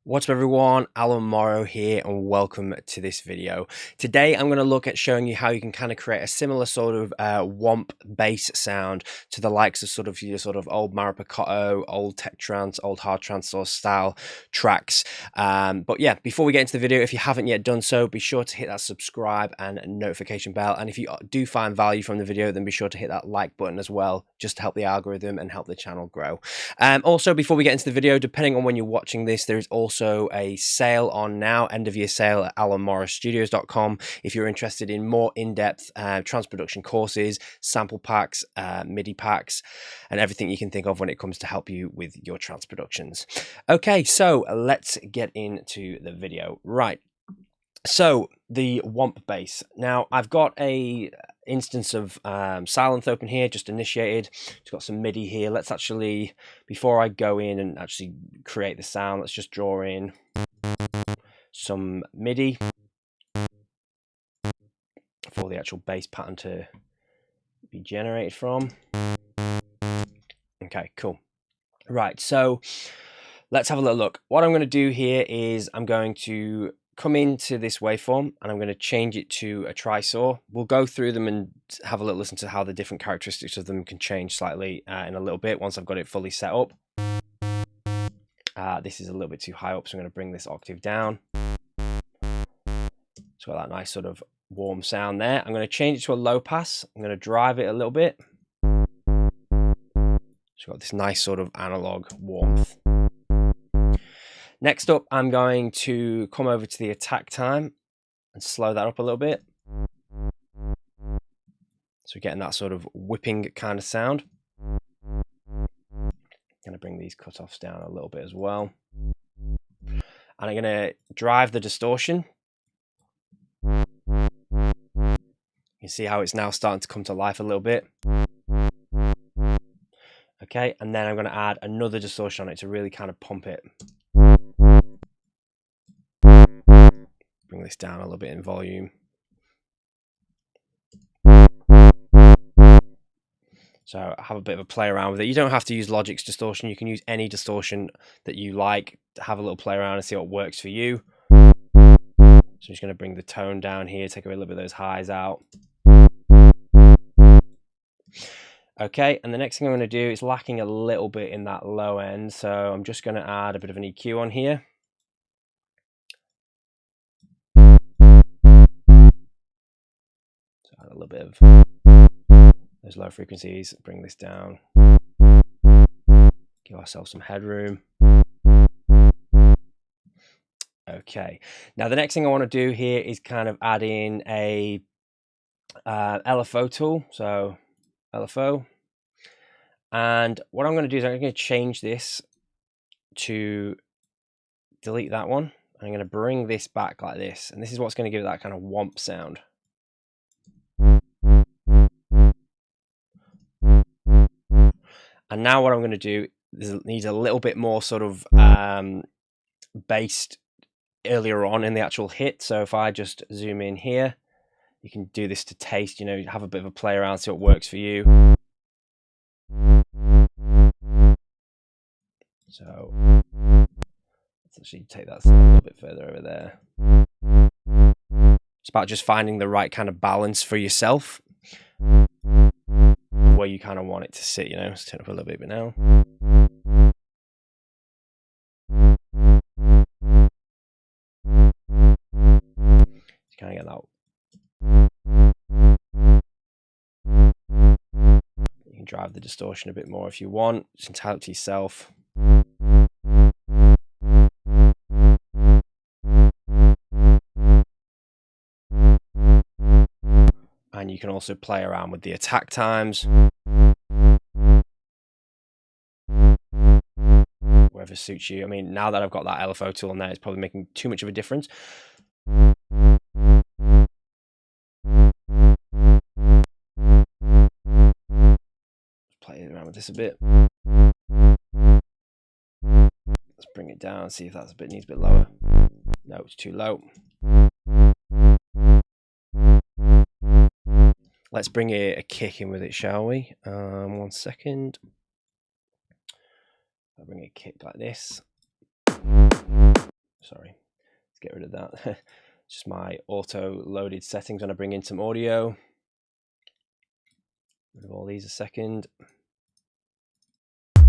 What's up everyone, Mauro here and welcome to this video. Today I'm going to look at showing you how you can kind of create a similar sort of womp bass sound to the likes of your old Mauro Picotto, old tech trance, old hard trance or style tracks. But yeah, before we get into the video, if you haven't yet done so, be sure to hit that subscribe and notification bell. And if you do find value from the video, then be sure to hit that like button as well, just to help the algorithm and help the channel grow. Also, before we get into the video, depending on when you're watching this, there is also a sale on now, end of year sale at alanmorrisstudios.com. If you're interested in more in-depth trance production courses, sample packs, MIDI packs, and everything you can think of when it comes to help you with your trance productions. Okay, so let's get into the video. Right. So the Womp Bass. Now I've got a instance of Silent open here, just initiated. It's got some MIDI here. Let's actually, before I go in and actually create the sound, let's just draw in some MIDI for the actual bass pattern to be generated from. Okay, cool. Right, so let's have a little look. What I'm going to do here is I'm going to come into this waveform and I'm going to change it to a trisaw. We'll go through them and have a little listen to how the different characteristics of them can change slightly in a little bit once I've got it fully set up. This is a little bit too high up, so I'm going to bring this octave down. It's got that nice sort of warm sound there. I'm going to change it to a low pass. I'm going to drive it a little bit. It's got this nice sort of analog warmth. Next up, I'm going to come over to the attack time and slow that up a little bit. So we're getting that sort of whipping kind of sound. Going to bring these cutoffs down a little bit as well. And I'm going to drive the distortion. You can see how it's now starting to come to life a little bit. Okay, and then I'm going to add another distortion on it to really kind of pump it. Bring this down a little bit in volume. So have a bit of a play around with it. You don't have to use Logic's distortion. You can use any distortion that you like to have a little play around and see what works for you. So I'm just going to bring the tone down here, take away a little bit of those highs out. Okay, and the next thing I'm going to do is lacking a little bit in that low end. So I'm just going to add a bit of an EQ on here. A little bit of those low frequencies, bring this down, give ourselves some headroom. Okay, now the next thing I want to do here is kind of add in a LFO tool, so LFO, and what I'm going to do is I'm going to change this to delete that one. I'm going to bring this back like this, and this is what's going to give it that kind of womp sound. And now what I'm going to do is needs a little bit more sort of based earlier on in the actual hit. So if I just zoom in here, you can do this to taste, you know, have a bit of a play around, see what works for you. So let's actually take that a little bit further over there. It's about just finding the right kind of balance for yourself, where you kind of want it to sit, you know. Let's turn up a little bit now. Just kind of get that. You can drive the distortion a bit more if you want. It's entirely to yourself. And you can also play around with the attack times. Wherever suits you. I mean, now that I've got that LFO tool on there, it's probably making too much of a difference. Play around with this a bit. Let's bring it down, see if that's needs a bit lower. No, it's too low. Let's bring a kick in with it, shall we? 1 second. I'll bring a kick like this. sorry, let's get rid of that. Just my auto loaded settings when I bring in some audio. Rid of all these a second. So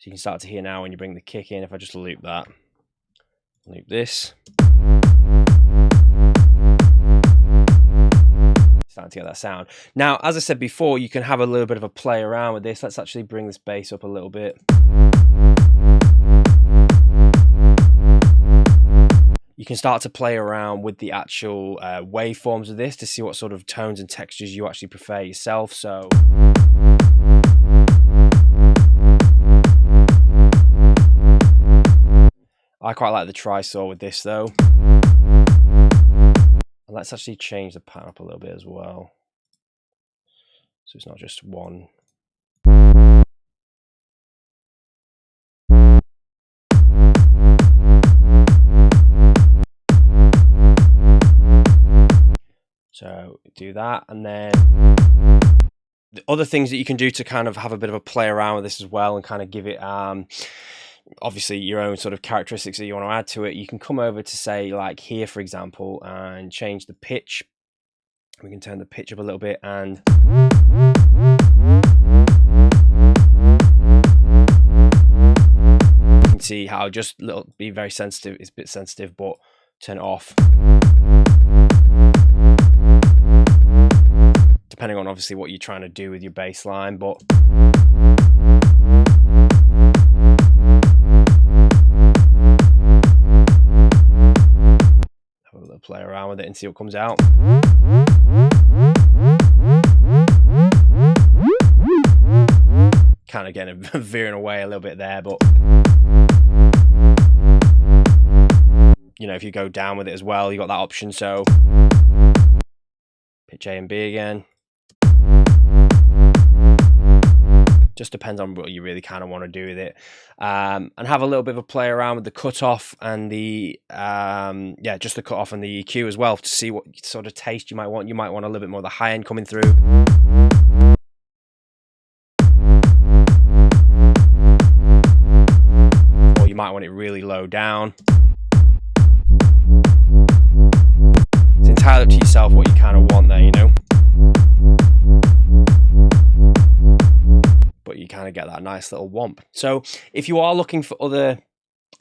you can start to hear now when you bring the kick in. If I just loop that, loop this, starting to get that sound. Now, as I said before, you can have a little bit of a play around with this. Let's actually bring this bass up a little bit. You can start to play around with the actual waveforms of this to see what sort of tones and textures you actually prefer yourself. So I quite like the tri-saw with this though. And let's actually change the pattern up a little bit as well, so it's not just one. So do that, and then the other things that you can do to kind of have a bit of a play around with this as well and kind of give it obviously your own sort of characteristics that you want to add to it. You can come over to, say, like here for example, and change the pitch. We can turn the pitch up a little bit, and you can see how just be very sensitive. It's a bit sensitive, but turn it off. Depending on obviously what you're trying to do with your bass line, but have a little play around with it and see what comes out. Kind of getting veering away a little bit there, but you know, if you go down with it as well, you got that option. So pitch A and B again. Just depends on what you really kind of want to do with it, and have a little bit of a play around with the cutoff and the yeah, just the cutoff and the EQ as well, to see what sort of taste you might want. You might want a little bit more of the high end coming through, or you might want it really low down. It's entirely up to yourself what you kind of want there, you know. But you kind of get that nice little womp. So if you are looking for other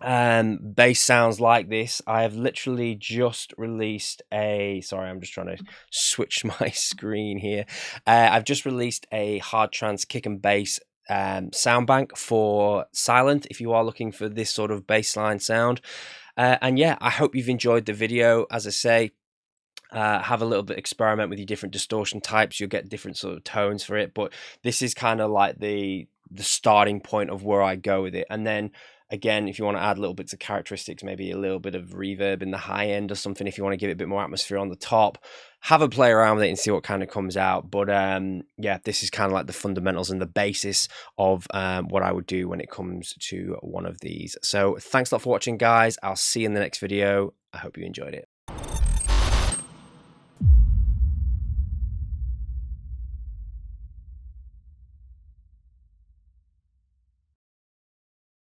bass sounds like this, I have literally just released a, sorry, I'm just trying to switch my screen here. I've just released a hard trance kick and bass sound bank for silent, if you are looking for this sort of bass line sound. And yeah, I hope you've enjoyed the video. As I say, have a little bit experiment with your different distortion types. You'll get different sort of tones for it, but this is kind of like the starting point of where I go with it. And then again, if you want to add little bits of characteristics, maybe a little bit of reverb in the high end or something, if you want to give it a bit more atmosphere on the top, have a play around with it and see what kind of comes out. But yeah, this is kind of like the fundamentals and the basis of what I would do when it comes to one of these. So thanks a lot for watching, guys. I'll see you in the next video. I hope you enjoyed it.